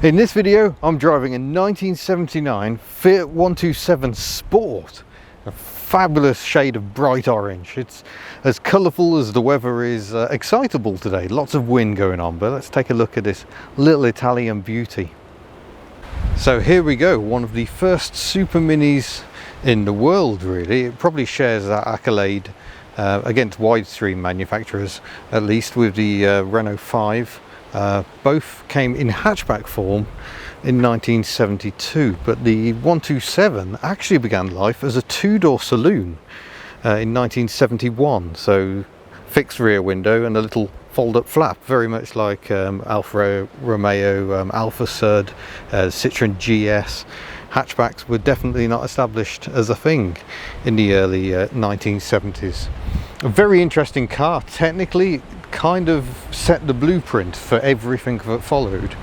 In this video, I'm driving a 1979 Fiat 127 Sport, a fabulous shade of bright orange. It's as colourful as the weather is excitable today. Lots of wind going on, but let's take a look at this little Italian beauty. So here we go, one of the first super minis in the world really. It probably shares that accolade against widestream manufacturers, at least with the Renault 5. Both came in hatchback form in 1972, but the 127 actually began life as a two-door saloon in 1971. So fixed rear window and a little fold-up flap, very much like Alfa Romeo Alfa Surd, Citroen GS. Hatchbacks were definitely not established as a thing in the early 1970s. A very interesting car. Technically, kind of set the blueprint for everything that followed,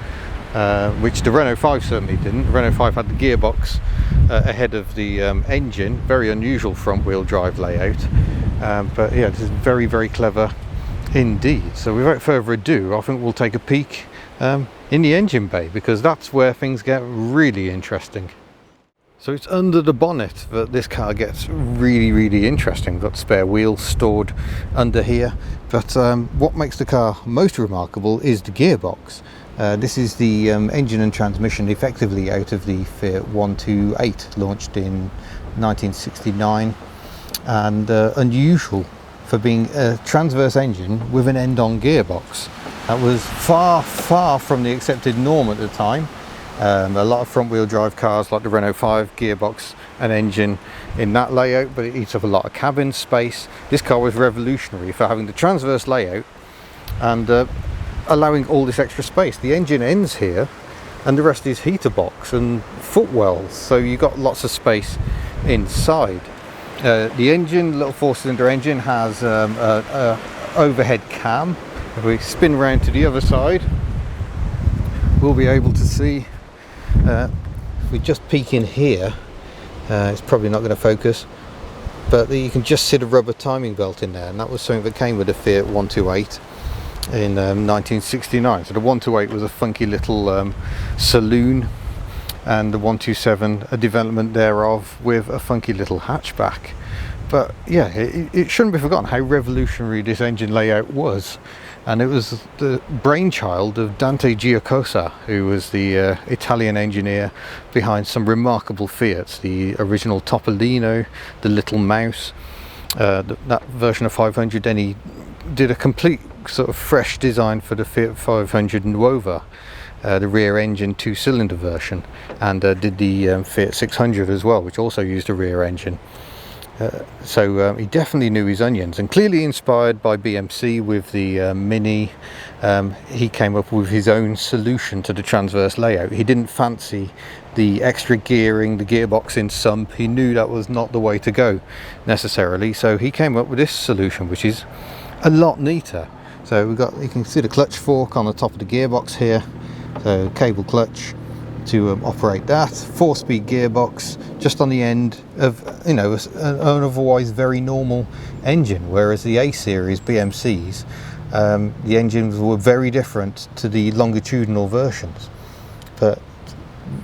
which the Renault 5 certainly didn't. The Renault 5 had the gearbox ahead of the engine, very unusual front wheel drive layout, but yeah, this is very, very clever indeed. So without further ado, I think we'll take a peek in the engine bay, because that's where things get really interesting. So it's under the bonnet that this car gets really, really interesting. We've got spare wheels stored under here, but what makes the car most remarkable is the gearbox. This is the engine and transmission effectively out of the Fiat 128, launched in 1969, and unusual for being a transverse engine with an end-on gearbox. That was far, far from the accepted norm at the time. A lot of front wheel drive cars like the Renault 5, gearbox and engine in that layout, but it eats up a lot of cabin space. This car was revolutionary for having the transverse layout and allowing all this extra space. The engine ends here and the rest is heater box and footwells, so you got lots of space inside. The engine, little four-cylinder engine, has a overhead cam. If we spin around to the other side, we'll be able to see, if we just peek in here, it's probably not going to focus, but you can just see the rubber timing belt in there, and that was something that came with the Fiat 128 in 1969. So the 128 was a funky little saloon, and the 127 a development thereof with a funky little hatchback. But yeah, it shouldn't be forgotten how revolutionary this engine layout was. And it was the brainchild of Dante Giacosa, who was the Italian engineer behind some remarkable Fiats, the original Topolino, the Little Mouse, that version of 500. Then he did a complete sort of fresh design for the Fiat 500 Nuova, the rear engine two-cylinder version, and did the Fiat 600 as well, which also used a rear engine. So he definitely knew his onions, and clearly inspired by BMC with the Mini, he came up with his own solution to the transverse layout. He didn't fancy the extra gearing, the gearbox in sump. He knew that was not the way to go necessarily, so he came up with this solution, which is a lot neater. So we've got, you can see the clutch fork on the top of the gearbox here, so cable clutch to operate that. 4-speed gearbox just on the end of, you know, an otherwise very normal engine, whereas the A series BMCs, the engines were very different to the longitudinal versions, but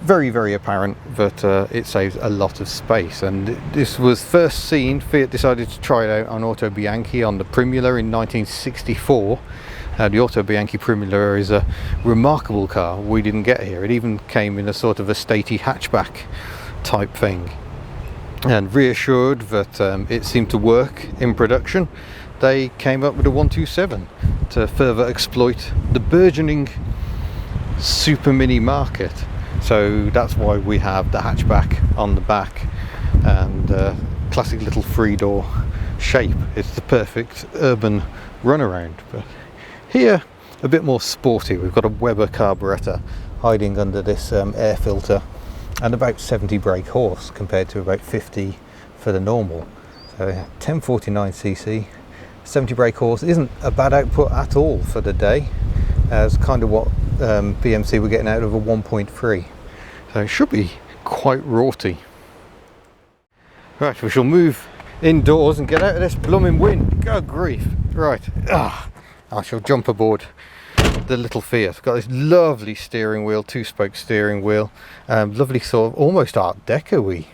very, very apparent that it saves a lot of space. And this was first seen, Fiat decided to try it out on Auto Bianchi on the Primula in 1964. The Auto Bianchi Primula is a remarkable car we didn't get here. It even came in a sort of a statey hatchback type thing. And reassured that it seemed to work in production, they came up with a 127 to further exploit the burgeoning super mini market. So that's why we have the hatchback on the back and classic little three-door shape. It's the perfect urban runaround. But here, a bit more sporty. We've got a Weber carburettor hiding under this air filter, and about 70 brake horse compared to about 50 for the normal. So 1049cc, 70 brake horse isn't a bad output at all for the day. It's kind of what BMC were getting out of a 1.3. So it should be quite rorty. Right, we shall move indoors and get out of this blooming wind. Good grief. Right. I shall jump aboard the little Fiat. Got this lovely steering wheel, 2-spoke steering wheel, lovely sort of almost Art Deco-y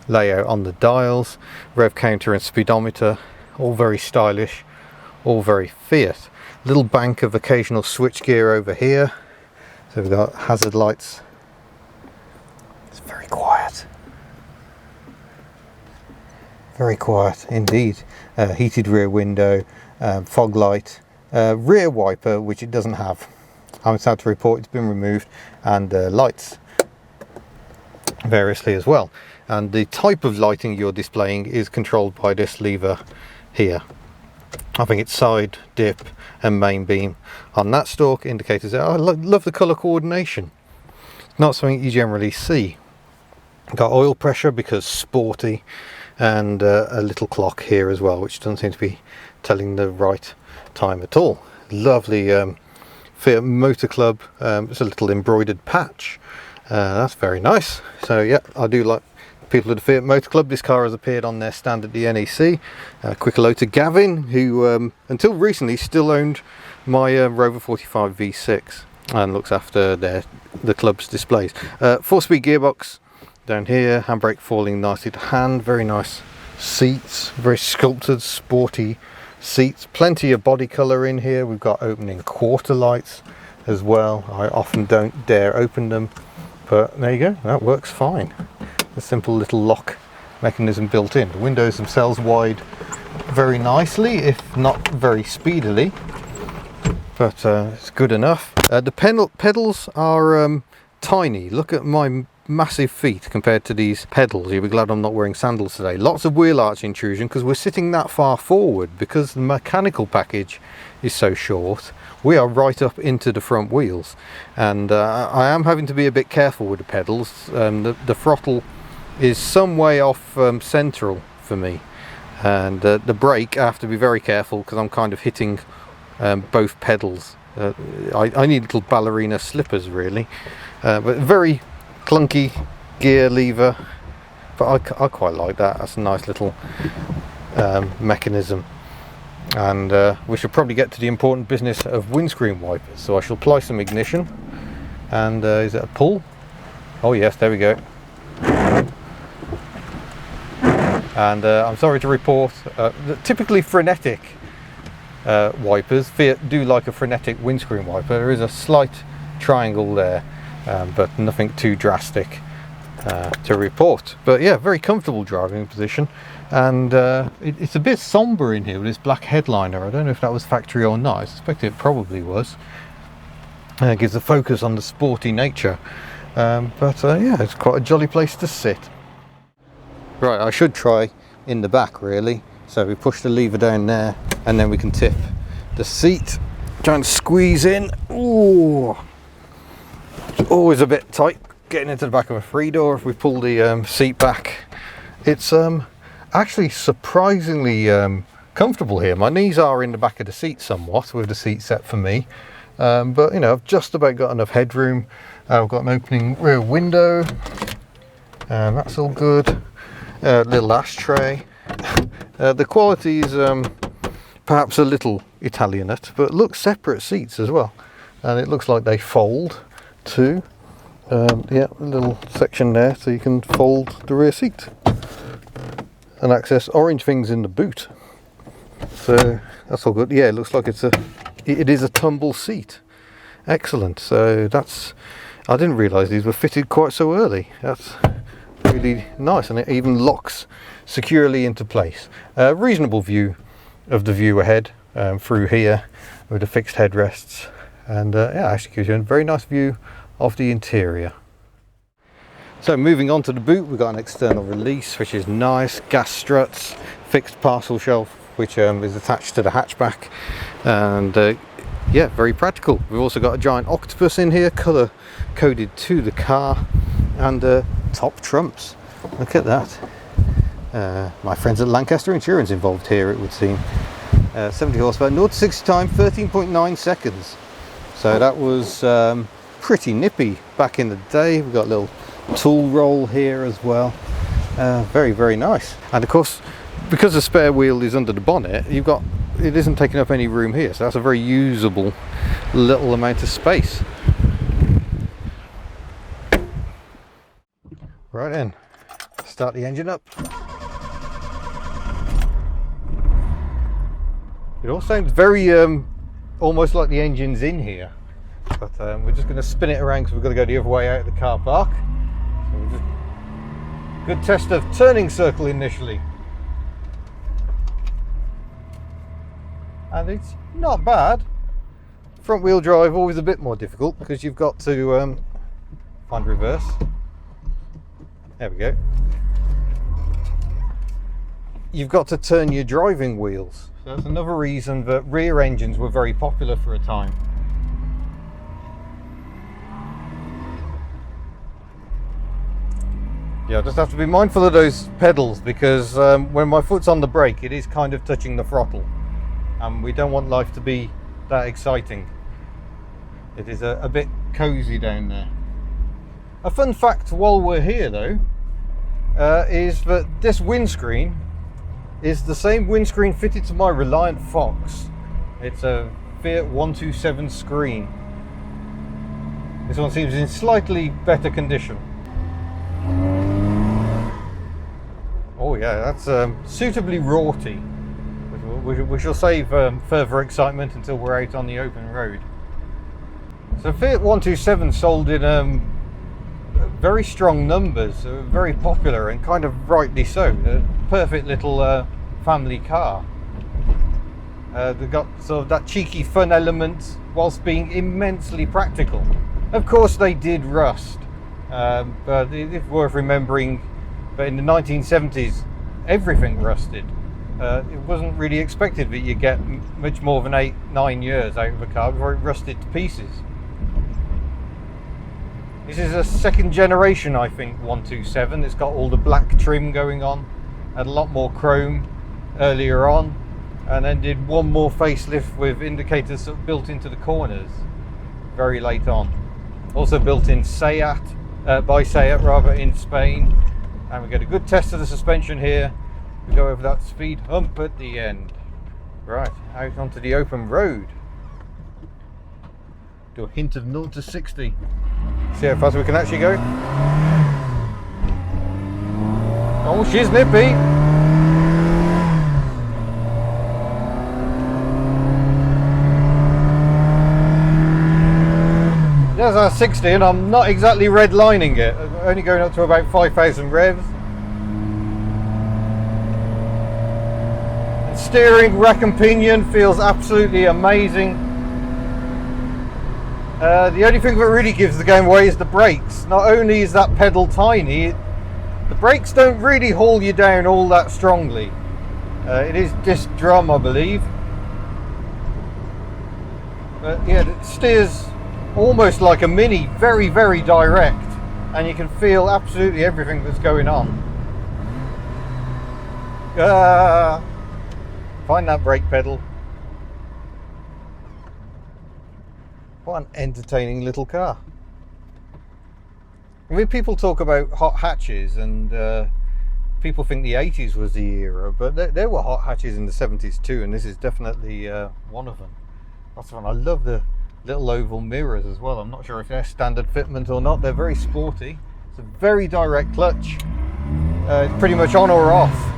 layout on the dials, rev counter and speedometer, all very stylish, all very Fiat. Little bank of occasional switchgear over here. So we've got hazard lights. It's very quiet. Very quiet indeed. Heated rear window, fog light, rear wiper, which it doesn't have. I'm sad to report it's been removed, and lights variously as well. And the type of lighting you're displaying is controlled by this lever here. I think it's side, dip and main beam on that stalk. Indicators there. I love the colour coordination. Not something you generally see. Got oil pressure because sporty, and a little clock here as well, which doesn't seem to be telling the right time at all. Lovely Fiat Motor Club. It's a little embroidered patch. That's very nice. So yeah, I do like people at the Fiat Motor Club. This car has appeared on their stand at the NEC. Quick hello to Gavin, who until recently still owned my Rover 45 V6 and looks after the club's displays. 4-speed gearbox down here, handbrake falling nicely to hand, very nice seats, very sculpted, sporty seats, plenty of body colour in here. We've got opening quarter lights as well. I often don't dare open them, but there you go, that works fine. A simple little lock mechanism built in. The windows themselves wide very nicely, if not very speedily, but it's good enough. The pedals are tiny. Look at my massive feet compared to these pedals. You'll be glad I'm not wearing sandals today. Lots of wheel arch intrusion because we're sitting that far forward, because the mechanical package is so short. We are right up into the front wheels, and I am having to be a bit careful with the pedals. The throttle is some way off central for me, and the brake I have to be very careful because I'm kind of hitting both pedals. I need little ballerina slippers really, but very clunky gear lever, but I quite like that. That's a nice little mechanism. And we should probably get to the important business of windscreen wipers, so I shall apply some ignition. And is it a pull? Oh yes, there we go. And I'm sorry to report that typically frenetic wipers, Fiat do like a frenetic windscreen wiper. There is a slight triangle there, but nothing too drastic to report. But yeah, very comfortable driving position, and it's a bit somber in here with this black headliner. I don't know if that was factory or not. I suspect it probably was. It gives a focus on the sporty nature, but yeah, it's quite a jolly place to sit. Right, I should try in the back really. So we push the lever down there, and then we can tip the seat, trying to squeeze in. Ooh, it's always a bit tight getting into the back of a 3-door. If we pull the seat back, it's actually surprisingly comfortable here. My knees are in the back of the seat somewhat with the seat set for me, but you know, I've just about got enough headroom. I've got an opening rear window, and that's all good. Little ashtray. The quality is perhaps a little Italianate, but look, separate seats as well, and it looks like they fold too. Yeah, a little section there so you can fold the rear seat and access orange things in the boot. So that's all good. Yeah, it looks like it is a tumble seat. Excellent. So that's, I didn't realise these were fitted quite so early. That's really nice, and it even locks securely into place. Reasonable view of the view ahead through here with the fixed headrests, and yeah, actually gives you a very nice view of the interior. So moving on to the boot, we've got an external release which is nice, gas struts, fixed parcel shelf which is attached to the hatchback, and yeah, very practical. We've also got a giant octopus in here, colour coded to the car, and top trumps. Look at that. My friends at Lancaster Insurance involved here, it would seem. 70 horsepower, 0 to 60 time, 13.9 seconds. So that was pretty nippy back in the day. We've got a little tool roll here as well. Very, very nice. And of course, because the spare wheel is under the bonnet, it isn't taking up any room here. So that's a very usable little amount of space. Right then, start the engine up. It all sounds very almost like the engine's in here, but we're just going to spin it around because we've got to go the other way out of the car park. So we'll just... Good test of turning circle initially, and it's not bad. Front wheel drive always a bit more difficult because you've got to find reverse. There we go. You've got to turn your driving wheels. So that's another reason that rear engines were very popular for a time. Yeah, I just have to be mindful of those pedals because when my foot's on the brake, it is kind of touching the throttle, and we don't want life to be that exciting. It is a bit cozy down there. A fun fact while we're here though is that this windscreen is the same windscreen fitted to my Reliant Fox. It's a Fiat 127 screen. This one seems in slightly better condition. Oh yeah, that's suitably raughty. We shall save further excitement until we're out on the open road. So Fiat 127 sold in very strong numbers, very popular, and kind of rightly so. A perfect little family car. They've got sort of that cheeky fun element whilst being immensely practical. Of course they did rust, but it's worth remembering that in the 1970s everything rusted. It wasn't really expected that you get much more than 8-9 years out of a car before it rusted to pieces. This is a second generation, I think, 127. It's got all the black trim going on, had a lot more chrome earlier on, and then did one more facelift with indicators sort of built into the corners very late on. Also built in Seat, by Seat rather, in Spain. And we get a good test of the suspension here. We go over that speed hump at the end. Right, out onto the open road. Do a hint of 0 to 60. See how fast we can actually go. Oh, she's nippy. There's our 60, and I'm not exactly redlining it. I'm only going up to about 5,000 revs. And steering, rack and pinion feels absolutely amazing. The only thing that really gives the game away is the brakes. Not only is that pedal tiny, the brakes don't really haul you down all that strongly. It is disc drum, I believe. But yeah, it steers almost like a Mini, very, very direct, and you can feel absolutely everything that's going on. Find that brake pedal. What an entertaining little car. I mean, people talk about hot hatches, and people think the 80s was the era, but there were hot hatches in the 70s too, and this is definitely one of them. That's one. I love the little oval mirrors as well. I'm not sure if they're standard fitment or not. They're very sporty. It's a very direct clutch. It's pretty much on or off.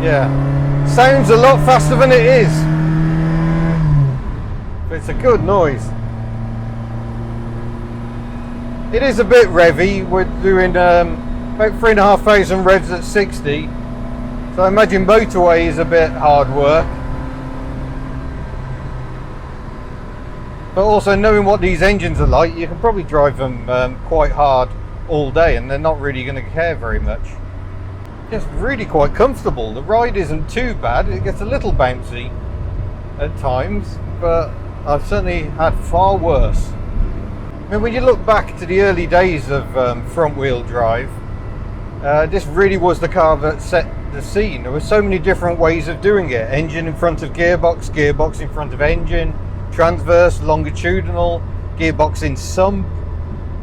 Yeah, sounds a lot faster than it is, but it's a good noise. It is a bit revvy. We're doing about 3,500 revs at 60, so I imagine motorway is a bit hard work. But also, knowing what these engines are like, you can probably drive them quite hard all day and they're not really going to care very much. It's really quite comfortable. The ride isn't too bad. It gets a little bouncy at times, but I've certainly had far worse. I mean, when you look back to the early days of front wheel drive, this really was the car that set the scene. There were so many different ways of doing it. Engine in front of gearbox, gearbox in front of engine, transverse, longitudinal, gearbox in sump.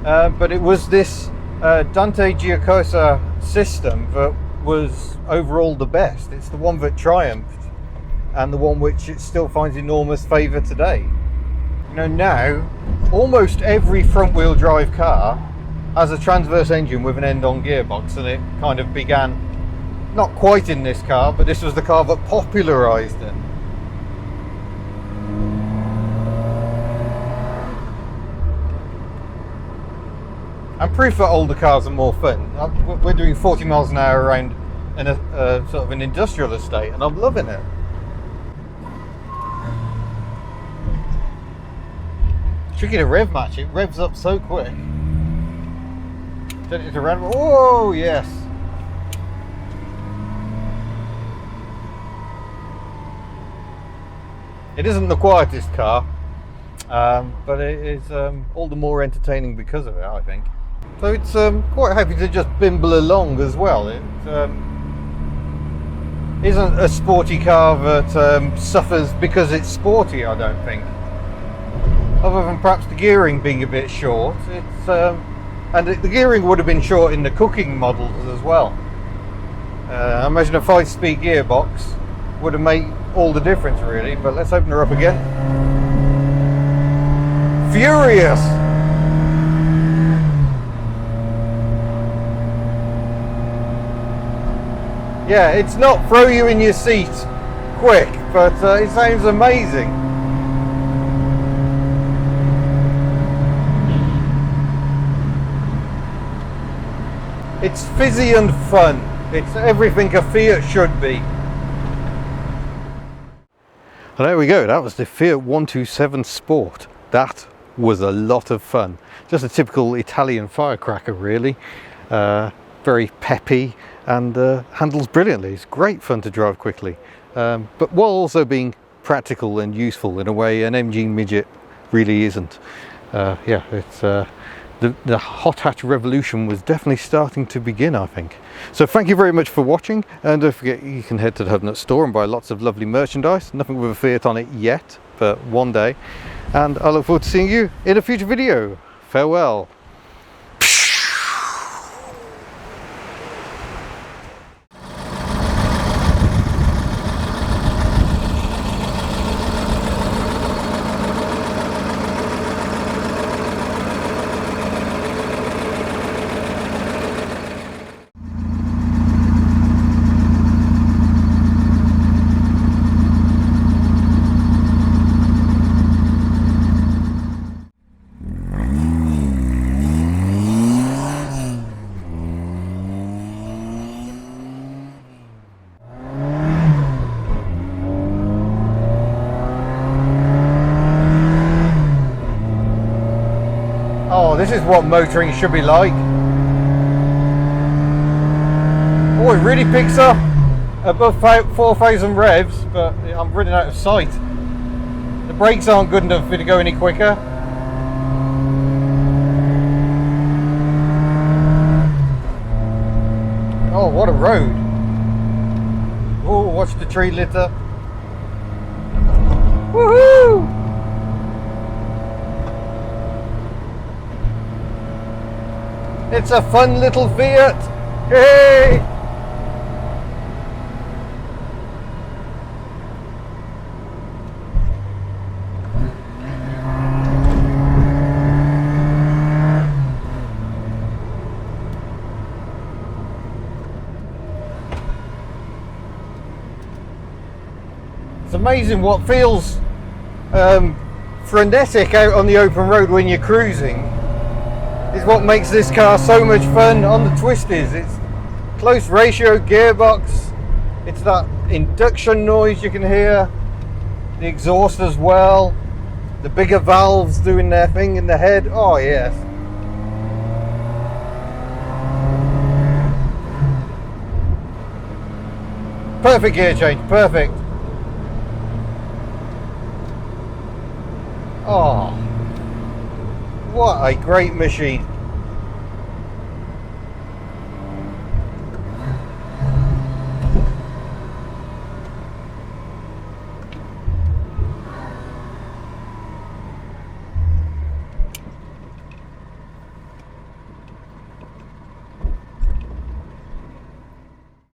But it was this Dante Giacosa system that was overall the best. It's the one that triumphed, and the one which it still finds enormous favour today. You know, now almost every front wheel drive car has a transverse engine with an end-on gearbox, and it kind of began not quite in this car, but this was the car that popularised it. And proof that older cars are more fun. We're doing 40 miles an hour around in a sort of an industrial estate, and I'm loving it. Tricky to rev match, it revs up so quick. Don't need to run. Oh yes. It isn't the quietest car, but it is all the more entertaining because of it, I think. So it's quite happy to just bimble along as well. It isn't a sporty car that suffers because it's sporty, I don't think. Other than perhaps the gearing being a bit short. It's and the gearing would have been short in the cooking models as well. I imagine a 5-speed gearbox would have made all the difference really, but let's open her up again. Furious! Yeah, it's not throw you in your seat quick, but it sounds amazing. It's fizzy and fun. It's everything a Fiat should be. And there we go, that was the Fiat 127 Sport. That was a lot of fun. Just a typical Italian firecracker really. Very peppy and handles brilliantly. It's great fun to drive quickly. But while also being practical and useful in a way an MG midget really isn't. Yeah, it's the hot hatch revolution was definitely starting to begin, I think. So thank you very much for watching, and don't forget you can head to the HubNut store and buy lots of lovely merchandise. Nothing with a Fiat on it yet, but one day. And I look forward to seeing you in a future video. Farewell. Oh, this is what motoring should be like. Oh, it really picks up above 4,000 revs, but I'm running out of sight. The brakes aren't good enough for it to go any quicker. Oh, what a road. Oh, watch the tree litter. Woohoo! It's a fun little Fiat! Hey! It's amazing what feels frenetic out on the open road when you're cruising is what makes this car so much fun on the twisties. It's close ratio gearbox, it's that induction noise you can hear, the exhaust as well, the bigger valves doing their thing in the head. Oh yes. Perfect gear change, perfect. Oh, what a great machine.